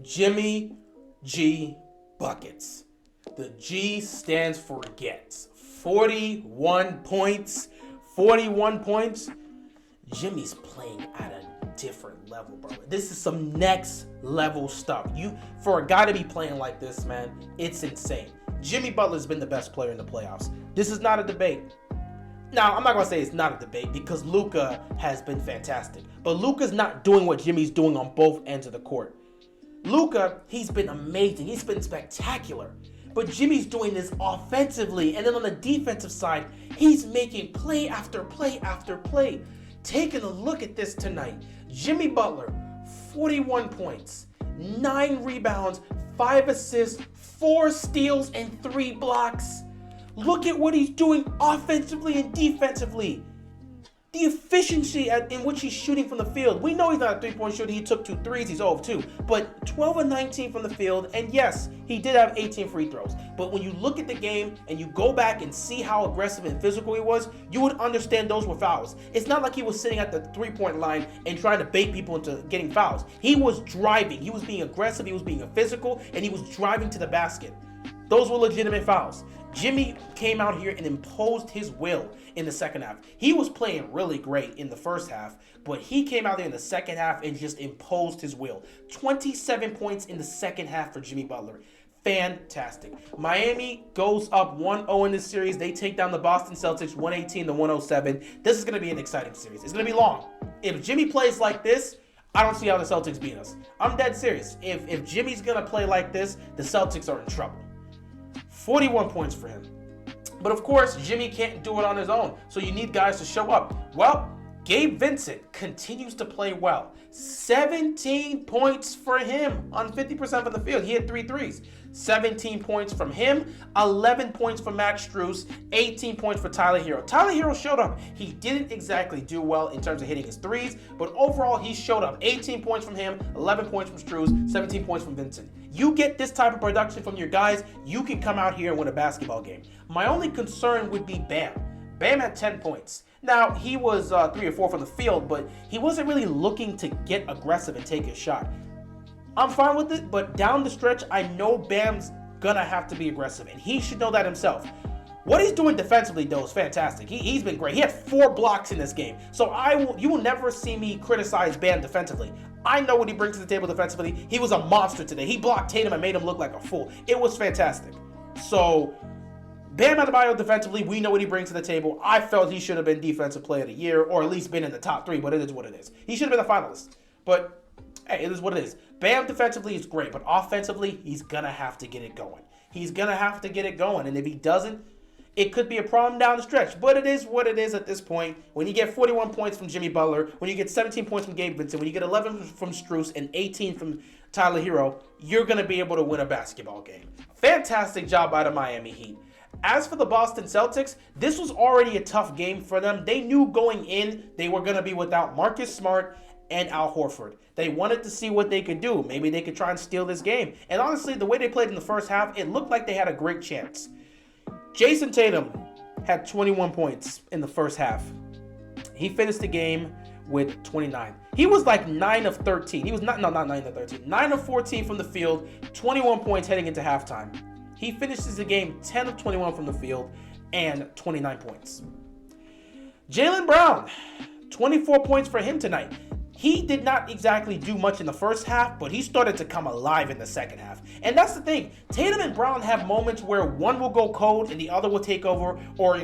Jimmy G buckets. The G stands for gets. 41 points. 41 points. Jimmy's playing at a different level, bro. This is some next level stuff. For a guy to be playing like this, man, it's insane. Jimmy Butler's been the best player in the playoffs. This is not a debate. Now, I'm not going to say it's not a debate because Luka has been fantastic. But Luka's not doing what Jimmy's doing on both ends of the court. Luka, he's been amazing. He's been spectacular. But Jimmy's doing this offensively. And then on the defensive side, he's making play after play after play. Taking a look at this tonight. Jimmy Butler, 41 points, 9 rebounds, 5 assists, 4 steals, and 3 blocks. Look at what he's doing offensively and defensively. The efficiency in which he's shooting from the field. We know he's not a three-point shooter. He took 2 threes. He's 0 of 2. But 12 of 19 from the field. And yes, he did have 18 free throws. But when you look at the game and you go back and see how aggressive and physical he was, you would understand those were fouls. It's not like he was sitting at the three-point line and trying to bait people into getting fouls. He was driving. He was being aggressive. He was being physical. And he was driving to the basket. Those were legitimate fouls. Jimmy came out here and imposed his will in the second half. He was playing really great in the first half, but he came out there in the second half and just imposed his will. 27 points in the second half for Jimmy Butler. Fantastic. Miami goes up 1-0 in this series. They take down the Boston Celtics 118-107. This is going to be an exciting series. It's going to be long. If Jimmy plays like this, I don't see how the Celtics beat us. I'm dead serious. If Jimmy's going to play like this, the Celtics are in trouble. 41 points for him. But of course, Jimmy can't do it on his own, so you need guys to show up. Well, Gabe Vincent continues to play well. 17 points for him on 50% of the field. He had 3 threes. 17 points from him, 11 points from Max Strus, 18 points for Tyler Hero. Tyler Hero showed up. He didn't exactly do well in terms of hitting his threes, but overall he showed up. 18 points from him, 11 points from Strus, 17 points from Vincent. You get this type of production from your guys, you can come out here and win a basketball game. My only concern would be Bam. Bam had 10 points. Now, he was 3 or 4 from the field, but he wasn't really looking to get aggressive and take his shot. I'm fine with it, but down the stretch, I know Bam's gonna have to be aggressive, and he should know that himself. What he's doing defensively, though, is fantastic. He's been great. He had 4 blocks in this game. So you will never see me criticize Bam defensively. I know what he brings to the table defensively. He was a monster today. He blocked Tatum and made him look like a fool. It was fantastic. So Bam Adebayo defensively, we know what he brings to the table. I felt he should have been Defensive Player of the Year, or at least been in the top 3, but it is what it is. He should have been a finalist. But hey, it is what it is. Bam defensively is great, but offensively, he's going to have to get it going. He's going to have to get it going, and if he doesn't, it could be a problem down the stretch. But it is what it is at this point. When you get 41 points from Jimmy Butler, when you get 17 points from Gabe Vincent, when you get 11 from Strus and 18 from Tyler Hero, you're going to be able to win a basketball game. Fantastic job by the Miami Heat. As for the Boston Celtics, this was already a tough game for them. They knew going in they were going to be without Marcus Smart and Al Horford. They wanted to see what they could do. Maybe they could try and steal this game. And honestly, the way they played in the first half, it looked like they had a great chance. Jason Tatum had 21 points in the first half. He finished the game with 29. He was like 9 of 13. He was not 9 of 13. 9 of 14 from the field, 21 points heading into halftime. He finishes the game 10 of 21 from the field and 29 points. Jaylen Brown, 24 points for him tonight. He did not exactly do much in the first half, but he started to come alive in the second half. And that's the thing. Tatum and Brown have moments where one will go cold and the other will take over, or,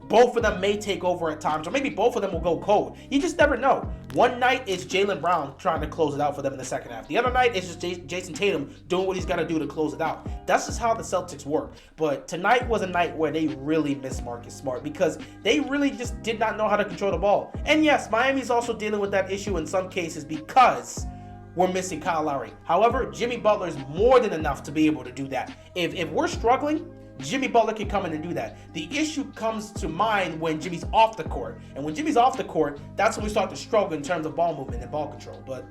both of them may take over at times, or maybe both of them will go cold. You just never know. One night is Jaylen Brown trying to close it out for them in the second half. The other night is just Jason Tatum doing what he's got to do to close it out. That's just how the Celtics work. But tonight was a night where they really missed Marcus Smart because they really just did not know how to control the ball. And yes, Miami's also dealing with that issue in some cases because we're missing Kyle Lowry. However, Jimmy Butler is more than enough to be able to do that. If we're struggling, Jimmy Butler can come in and do that. The issue comes to mind when Jimmy's off the court. And when Jimmy's off the court, that's when we start to struggle in terms of ball movement and ball control. But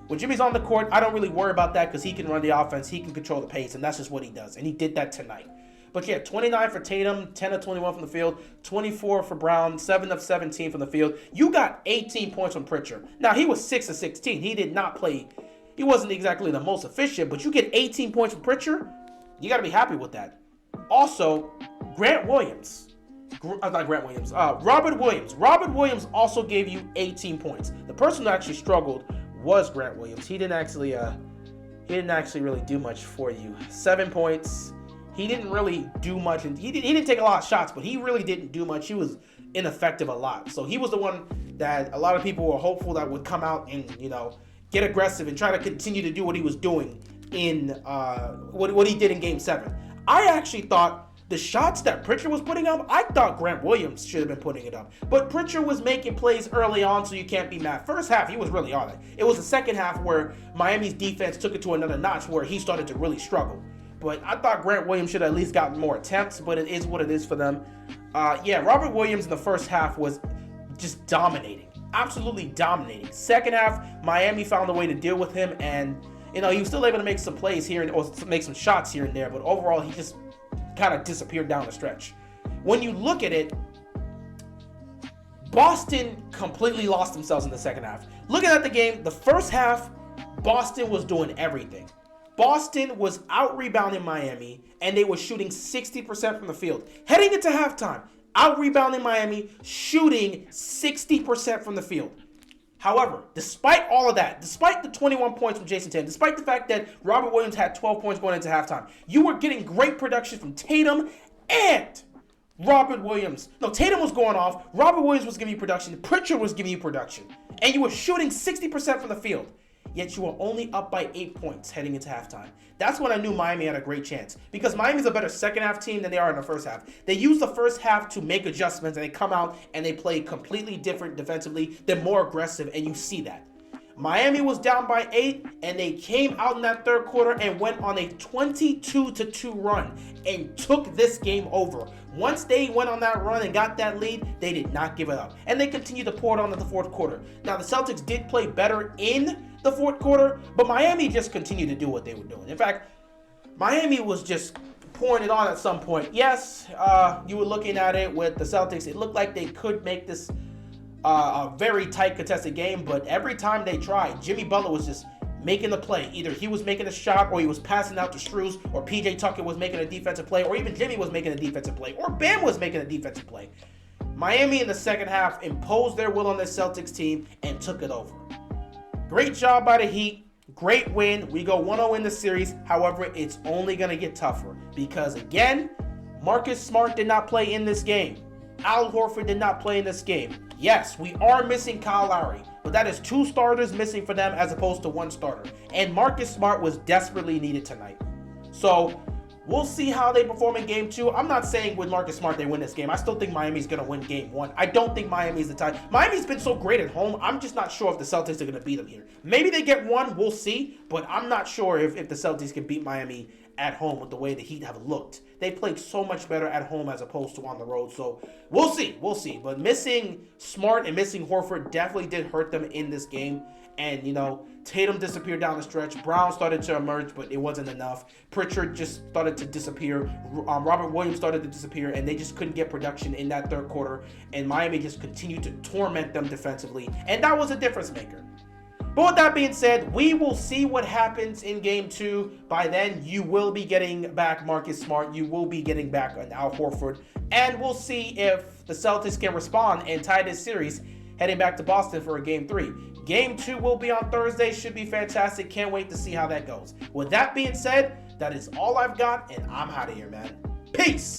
when Jimmy's on the court, I don't really worry about that because he can run the offense, he can control the pace, and that's just what he does. And he did that tonight. But yeah, 29 for Tatum, 10 of 21 from the field, 24 for Brown, 7 of 17 from the field. You got 18 points from Pritchard. Now, he was 6 of 16. He did not play He wasn't exactly the most efficient, but you get 18 points from Pritchard, you got to be happy with that. Also, Robert Williams. Robert Williams also gave you 18 points. The person who actually struggled was Grant Williams. He didn't actually really do much for you. 7 points. He didn't really do much, and he didn't take a lot of shots, but he really didn't do much. He was ineffective a lot. So he was the one that a lot of people were hopeful that would come out and, get aggressive and try to continue to do what he was doing in what he did in Game 7. I actually thought the shots that Pritchard was putting up, I thought Grant Williams should have been putting it up. But Pritchard was making plays early on, so you can't be mad. First half, he was really on it. It was the second half where Miami's defense took it to another notch where he started to really struggle. But I thought Grant Williams should have at least gotten more attempts, but it is what it is for them. Robert Williams in the first half was just dominating. Absolutely dominating. Second half, Miami found a way to deal with him, and he was still able to make some plays here or make some shots here and there, but overall he just kind of disappeared down the stretch. When you look at it, Boston completely lost themselves in the second half. Looking at the game, the first half, Boston was doing everything. Boston was out-rebounding Miami, and they were shooting 60% from the field. Heading into halftime, out-rebounding Miami, shooting 60% from the field. However, despite all of that, despite the 21 points from Jason Tatum, despite the fact that Robert Williams had 12 points going into halftime, you were getting great production from Tatum and Robert Williams. No, Tatum was going off, Robert Williams was giving you production, Pritchard was giving you production, and you were shooting 60% from the field. Yet you were only up by 8 points heading into halftime. That's when I knew Miami had a great chance. Because Miami's a better second half team than they are in the first half. They use the first half to make adjustments, and they come out and they play completely different defensively. They're more aggressive, and you see that. Miami was down by 8, and they came out in that third quarter and went on a 22-2 run and took this game over. Once they went on that run and got that lead, they did not give it up. And they continued to pour it on in the fourth quarter. Now, the Celtics did play better in the fourth quarter, but Miami just continued to do what they were doing. In fact, Miami was just pouring it on at some point. Yes, you were looking at it with the Celtics. It looked like they could make this a very tight contested game, but every time they tried, Jimmy Butler was just making the play. Either he was making a shot, or he was passing out to Strus, or PJ Tucker was making a defensive play, or even Jimmy was making a defensive play, or Bam was making a defensive play. Miami in the second half imposed their will on the Celtics team and took it over. Great job by the Heat. Great win. We go 1-0 in the series. However, it's only going to get tougher because, again, Marcus Smart did not play in this game. Al Horford did not play in this game. Yes, we are missing Kyle Lowry, but that is 2 starters missing for them as opposed to 1 starter. And Marcus Smart was desperately needed tonight. So we'll see how they perform in Game 2. I'm not saying with Marcus Smart they win this game. I still think Miami's going to win Game 1. I don't think Miami's the type. Miami's been so great at home. I'm just not sure if the Celtics are going to beat them here. Maybe they get 1. We'll see. But I'm not sure if the Celtics can beat Miami at home with the way the Heat have looked. They played so much better at home as opposed to on the road. So we'll see. We'll see. But missing Smart and missing Horford definitely did hurt them in this game. And, Tatum disappeared down the stretch. Brown started to emerge, but it wasn't enough. Pritchard just started to disappear. Robert Williams started to disappear, and they just couldn't get production in that third quarter. And Miami just continued to torment them defensively. And that was a difference maker. But with that being said, we will see what happens in Game 2. By then, you will be getting back Marcus Smart. You will be getting back Al Horford. And we'll see if the Celtics can respond and tie this series heading back to Boston for a Game 3. Game 2 will be on Thursday. Should be fantastic. Can't wait to see how that goes. With that being said, that is all I've got, and I'm out of here, man. Peace!